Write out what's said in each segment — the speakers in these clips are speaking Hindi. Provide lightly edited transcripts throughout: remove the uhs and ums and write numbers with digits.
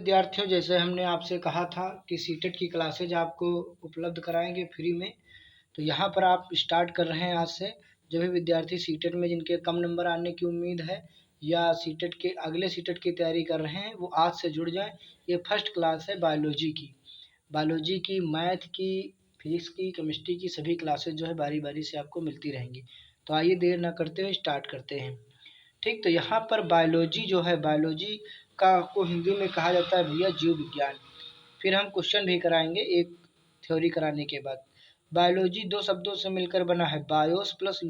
विद्यार्थियों, जैसे हमने आपसे कहा था कि सीटेट की क्लासेज आपको उपलब्ध कराएंगे फ्री में, तो यहाँ पर आप स्टार्ट कर रहे हैं आज से। जो भी विद्यार्थी सीटेट में जिनके कम नंबर आने की उम्मीद है या सीटेट के अगले सीटेट की तैयारी कर रहे हैं, वो आज से जुड़ जाएं। ये फर्स्ट क्लास है बायोलॉजी की, मैथ की, फिजिक्स की, केमिस्ट्री की सभी क्लासेज जो है बारी बारी से आपको मिलती रहेंगी। तो आइए देर ना करते हुए स्टार्ट करते हैं। ठीक, तो यहाँ पर बायोलॉजी जो है, बायोलॉजी का को हिंदी में कहा जाता है भैया जीव विज्ञान। फिर हम क्वेश्चन भी कराएंगे एक थ्योरी कराने के बाद। बायोलॉजी दो शब्दों से मिलकर बना है, बायोस प्लस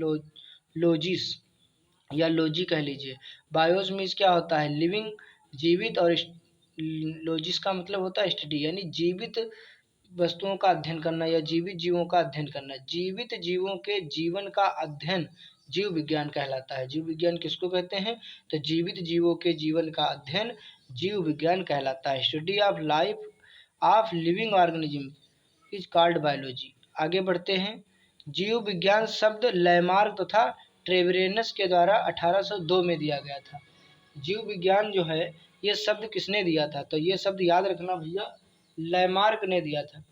लॉजिस या लॉजी कह लीजिए। बायोस मीन्स क्या होता है, लिविंग, जीवित, और लॉजिस का मतलब होता है स्टडी, यानी जीवित वस्तुओं का अध्ययन करना या जीवित जीवों का अध्ययन करना। जीवित जीवों के जीवन का अध्ययन जीव विज्ञान कहलाता है। जीव विज्ञान किसको कहते हैं, तो जीवित जीवों के जीवन का अध्ययन जीव विज्ञान कहलाता है। Study of life of living organism is called biology. आगे बढ़ते हैं। जीव विज्ञान शब्द लैमार्क तथा ट्रेवेरेनस के द्वारा 1802 में दिया गया था। जीव विज्ञान जो है ये शब्द किसने दिया था, तो ये शब्द याद रखना भैया, लैमार्क ने दिया था।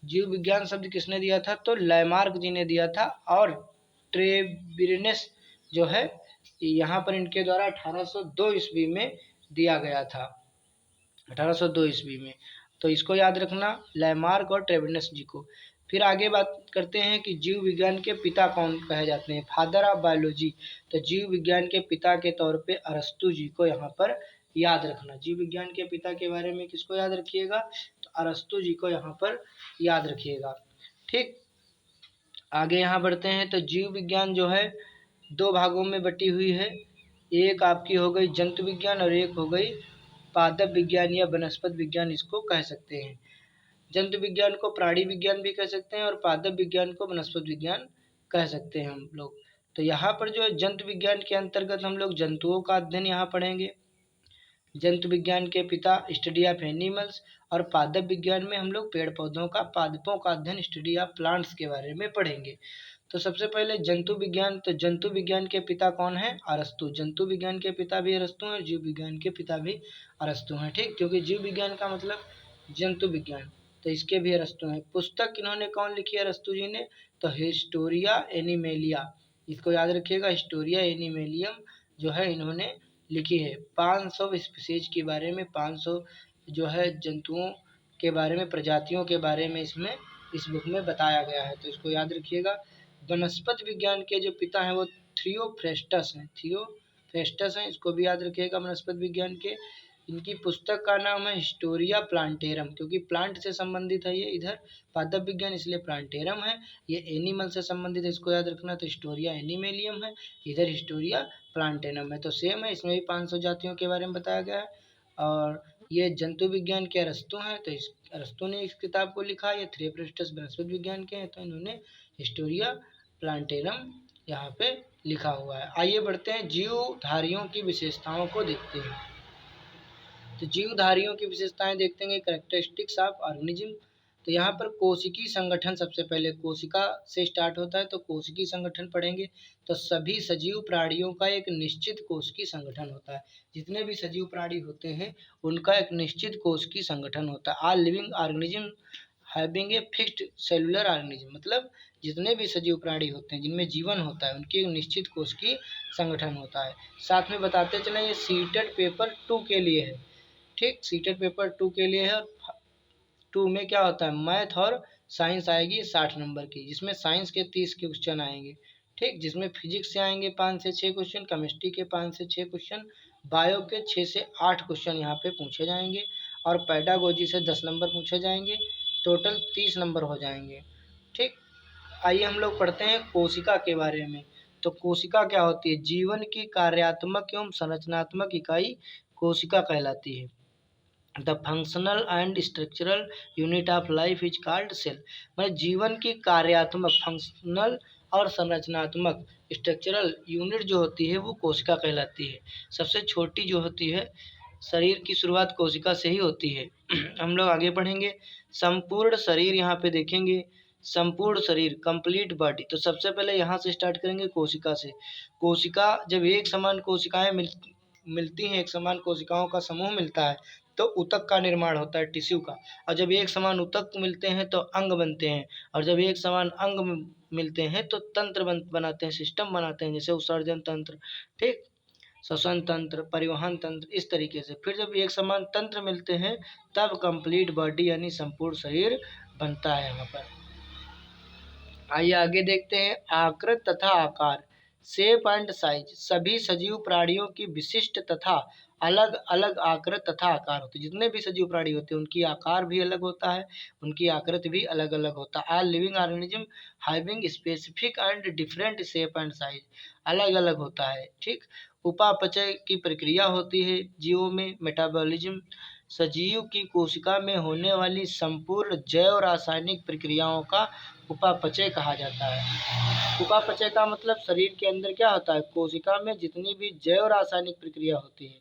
जीव विज्ञान शब्द किसने दिया था, तो लैमार्क जी ने दिया था। और ट्रेवेरेनस जो है यहाँ पर इनके द्वारा 1802 ईस्वी में दिया गया था, 1802 ईस्वी में। तो इसको याद रखना, लैमार्क और ट्रेवेरेनस जी को। फिर आगे बात करते हैं कि जीव विज्ञान के पिता कौन कहे जाते हैं, फादर ऑफ बायोलॉजी। तो जीव विज्ञान के पिता के तौर पे अरस्तु जी को यहाँ पर याद रखना। जीव विज्ञान के पिता के बारे में किसको याद रखिएगा, तो अरस्तु जी को यहाँ पर याद रखिएगा। ठीक, आगे यहाँ बढ़ते हैं। तो जीव विज्ञान जो है दो भागों में बटी हुई है। एक आपकी हो गई जंतु विज्ञान और एक हो गई पादप विज्ञान या वनस्पति विज्ञान इसको कह सकते हैं। जंतु विज्ञान को प्राणी विज्ञान भी कह सकते हैं और पादप विज्ञान को वनस्पति विज्ञान कह सकते हैं हम लोग। तो यहाँ पर जो है जंतु विज्ञान के अंतर्गत हम लोग जंतुओं का अध्ययन यहाँ पढ़ेंगे। जंतु विज्ञान के पिता स्टडी ऑफ एनिमल्स, और पादप विज्ञान में हम लोग पेड़ पौधों का, पादपों का अध्ययन, स्टडी ऑफ प्लांट्स के बारे में पढ़ेंगे। तो सबसे पहले जंतु विज्ञान। तो जंतु विज्ञान के पिता कौन है, अरस्तु। जंतु विज्ञान के पिता भी अरस्तु हैं और जीव विज्ञान के पिता भी अरस्तु हैं। ठीक, क्योंकि जीव विज्ञान का मतलब जंतु विज्ञान, तो इसके भी अरस्तु हैं। पुस्तक इन्होंने कौन लिखी है अरस्तु जी ने, तो हिस्टोरिया एनिमेलिया, इसको याद रखिएगा, हिस्टोरिया एनिमेलियम जो है इन्होंने लिखी है। 500 स्पीसीज के बारे में, 500 जो है जंतुओं के बारे में, प्रजातियों के बारे में इसमें इस बुक में बताया गया है, तो इसको याद रखिएगा। वनस्पति विज्ञान के जो पिता हैं वो थियोफ्रेस्टस हैं, थियोफ्रेस्टस हैं, इसको भी याद रखिएगा वनस्पति विज्ञान के। इनकी पुस्तक का नाम है हिस्टोरिया प्लांटेरम, क्योंकि प्लांट से संबंधित है ये। इधर पादप विज्ञान इसलिए प्लांटेरम है, ये एनिमल से संबंधित है, इसको याद रखना। तो हिस्टोरिया एनिमेलियम है, इधर हिस्टोरिया प्लांटेरम है, तो सेम है, इसमें भी 500 जातियों के बारे में बताया गया है। और ये जंतु विज्ञान के अरस्तु हैं, तो इस अरस्तु ने इस किताब को लिखा। ये थियोफ्रेस्टस वनस्पति विज्ञान के हैं, तो इन्होंने हिस्टोरिया प्लांटेरम यहाँ पे लिखा हुआ है। आइए बढ़ते हैं, जीवधारियों की विशेषताओं को देखते हैं। तो जीवधारियों की विशेषताएं देखते हैं, कैरेक्टरिस्टिक्स ऑफ ऑर्गेनिज्म। तो यहाँ पर कोशिकी संगठन, सबसे पहले कोशिका से स्टार्ट होता है, तो कोशिकी संगठन पढ़ेंगे। तो सभी सजीव प्राणियों का एक निश्चित कोशिकी संगठन होता है। जितने भी सजीव प्राणी होते हैं उनका एक निश्चित कोशिकी संगठन होता है। All living organism having a fixed cellular organism, मतलब जितने भी सजीव प्राणी होते हैं जिनमें जीवन होता है उनकी एक निश्चित कोशिकीय संगठन होता है। साथ में बताते चलें, ये सीटेड पेपर 2 के लिए है। ठीक, सीटेड पेपर 2 के लिए है। और 2 में क्या होता है, मैथ और साइंस आएगी 60 नंबर की, जिसमें साइंस के 30 क्वेश्चन आएंगे। ठीक, जिसमें फिजिक्स से आएंगे 5 से 6 क्वेश्चन, केमिस्ट्री के 5 से 6 क्वेश्चन, बायो के 6 से 8 क्वेश्चन यहाँ पे पूछे जाएंगे, और पेडागोजी से 10 नंबर पूछे जाएंगे। टोटल 30 नंबर हो जाएंगे। ठीक, आइए हम लोग पढ़ते हैं कोशिका के बारे में। तो कोशिका क्या होती है, जीवन की कार्यात्मक एवं संरचनात्मक इकाई कोशिका कहलाती है। The functional and structural unit of life is called cell. मतलब जीवन की कार्यात्मक, फंक्शनल और संरचनात्मक, स्ट्रक्चरल यूनिट जो होती है वो कोशिका कहलाती है। सबसे छोटी जो होती है, शरीर की शुरुआत कोशिका से ही होती है। हम लोग आगे पढ़ेंगे, संपूर्ण शरीर यहाँ पे देखेंगे, संपूर्ण शरीर, कंप्लीट बॉडी। तो सबसे पहले यहाँ से स्टार्ट करेंगे कोशिका से। कोशिका जब एक समान कोशिकाएं मिलती हैं, एक समान कोशिकाओं का समूह मिलता है, तो ऊतक का निर्माण होता है, टिश्यू का। और जब एक समान ऊतक मिलते हैं तो अंग बनते हैं, और जब एक समान अंग मिलते हैं तो तंत्र बनाते हैं, सिस्टम बनाते हैं, जैसे उत्सर्जन तंत्र, ठीक, श्वसन तंत्र, परिवहन तंत्र, इस तरीके से। फिर जब एक समान तंत्र मिलते हैं तब कंप्लीट बॉडी यानी संपूर्ण शरीर बनता है यहाँ पर। आइए आगे देखते हैं। आकृत तथा आकार, शेप एंड साइज, सभी सजीव प्राणियों की विशिष्ट तथा अलग अलग आकृत तथा आकार होते हैं। जितने भी सजीव प्राणी होते हैं उनकी आकार भी अलग होता है, उनकी आकृति भी अलग अलग होता है। All living organism having specific and different shape and size, अलग अलग होता है, ठीक। उपापचय की प्रक्रिया होती है जीवों में, मेटाबॉलिज्म, सजीव की कोशिका में होने वाली संपूर्ण जैव रासायनिक प्रक्रियाओं का उपापचय कहा जाता है। उपापचय का मतलब शरीर के अंदर क्या होता है, कोशिका में जितनी भी जैव रासायनिक प्रक्रिया होती है,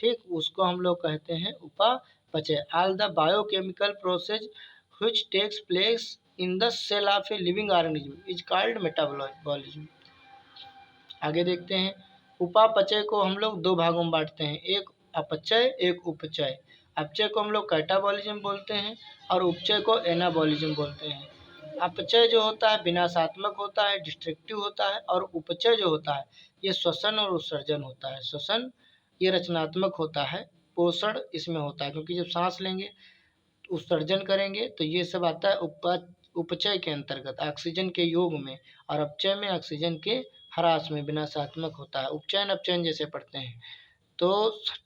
ठीक, उसको हम लोग कहते हैं उपापचय। All the biochemical process which takes place in the cell of a living organism is called metabolism. आगे देखते हैं। उपापचय को हम लोग दो भागों में बांटते हैं, एक अपचय, एक उपचय। अपचय को हम लोग कैटाबॉलिज्म बोलते हैं और उपचय को एनाबॉलिज्म बोलते हैं। अपचय जो होता है विनाशात्मक होता है, डिस्ट्रक्टिव होता है, और उपचय जो होता है ये श्वसन और उत्सर्जन होता है। श्वसन ये रचनात्मक होता है, पोषण इसमें होता है, क्योंकि जब सांस लेंगे उत्सर्जन करेंगे तो ये सब आता है उपचय के अंतर्गत, ऑक्सीजन के योग में, और अपचय में ऑक्सीजन के ह्रास में, विनाशात्मक होता है। उपचयन अपचयन जैसे पढ़ते हैं तो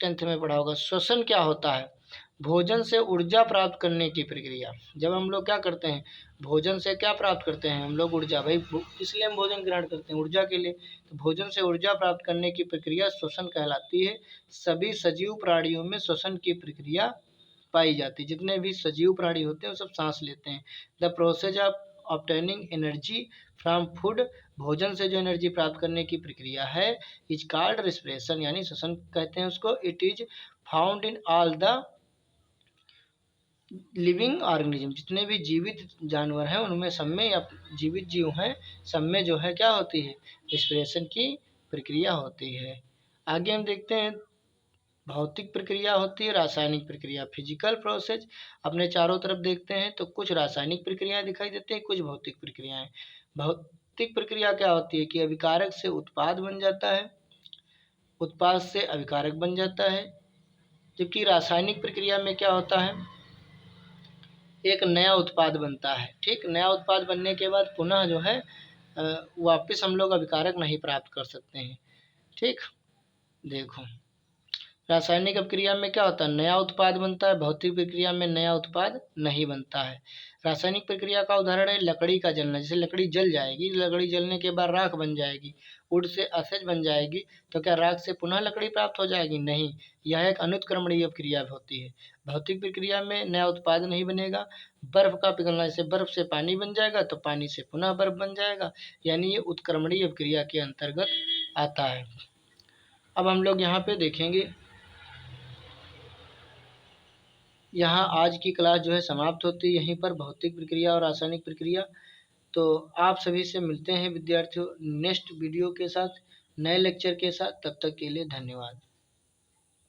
10th में पढ़ा होगा। श्वसन क्या होता है, भोजन से ऊर्जा प्राप्त करने की प्रक्रिया। जब हम लोग क्या करते हैं, भोजन से क्या प्राप्त करते हैं हम लोग, ऊर्जा। भाई इसलिए हम भोजन ग्रहण करते हैं, ऊर्जा के लिए। तो भोजन से ऊर्जा प्राप्त करने की प्रक्रिया श्वसन कहलाती है। सभी सजीव प्राणियों में श्वसन की प्रक्रिया पाई जाती है। जितने भी सजीव प्राणी होते हैं वो सब सांस लेते हैं। The process of obtaining energy from food, भोजन से जो एनर्जी प्राप्त करने की प्रक्रिया है, इज कॉल्ड रेस्पिरेशन, यानी श्वसन कहते हैं उसको। It is found in all the living organism, जितने भी जीवित जानवर हैं उनमें सब में, या जीवित जीव हैं सब में जो है क्या होती है, रेस्पिरेशन की प्रक्रिया होती है। आगे हम देखते हैं। भौतिक प्रक्रिया होती है, रासायनिक प्रक्रिया, फिजिकल प्रोसेस। अपने चारों तरफ देखते हैं तो कुछ रासायनिक प्रक्रियाएं दिखाई देती हैं, कुछ भौतिक प्रक्रियाएं। भौतिक प्रक्रिया क्या होती है कि अभिकारक से उत्पाद बन जाता है, उत्पाद से अभिकारक बन जाता है। जबकि रासायनिक प्रक्रिया में क्या होता है, एक नया उत्पाद बनता है, ठीक। नया उत्पाद बनने के बाद पुनः जो है वापस हम लोग अभिकारक नहीं प्राप्त कर सकते हैं, ठीक। देखो रासायनिक अभिक्रिया में क्या होता है, नया उत्पाद बनता है, भौतिक प्रक्रिया में नया उत्पाद नहीं बनता है। रासायनिक प्रक्रिया का उदाहरण है लकड़ी का जलना। जैसे लकड़ी जल जाएगी, लकड़ी जलने के बाद राख बन जाएगी, वुड से असज बन जाएगी, तो क्या राख से पुनः लकड़ी प्राप्त हो जाएगी, नहीं। यह एक अनुत्क्रमणीय प्रक्रिया होती है। भौतिक प्रक्रिया में नया उत्पाद नहीं बनेगा। बर्फ का पिघलना, जैसे बर्फ से पानी बन जाएगा तो पानी से पुनः बर्फ बन जाएगा, यानी ये उत्क्रमणीय प्रक्रिया के अंतर्गत आता है। अब हम लोग यहाँ पे देखेंगे, यहाँ आज की क्लास जो है समाप्त होती है यहीं पर, भौतिक प्रक्रिया और रासायनिक प्रक्रिया। तो आप सभी से मिलते हैं विद्यार्थियों नेक्स्ट वीडियो के साथ, नए लेक्चर के साथ। तब तक के लिए धन्यवाद।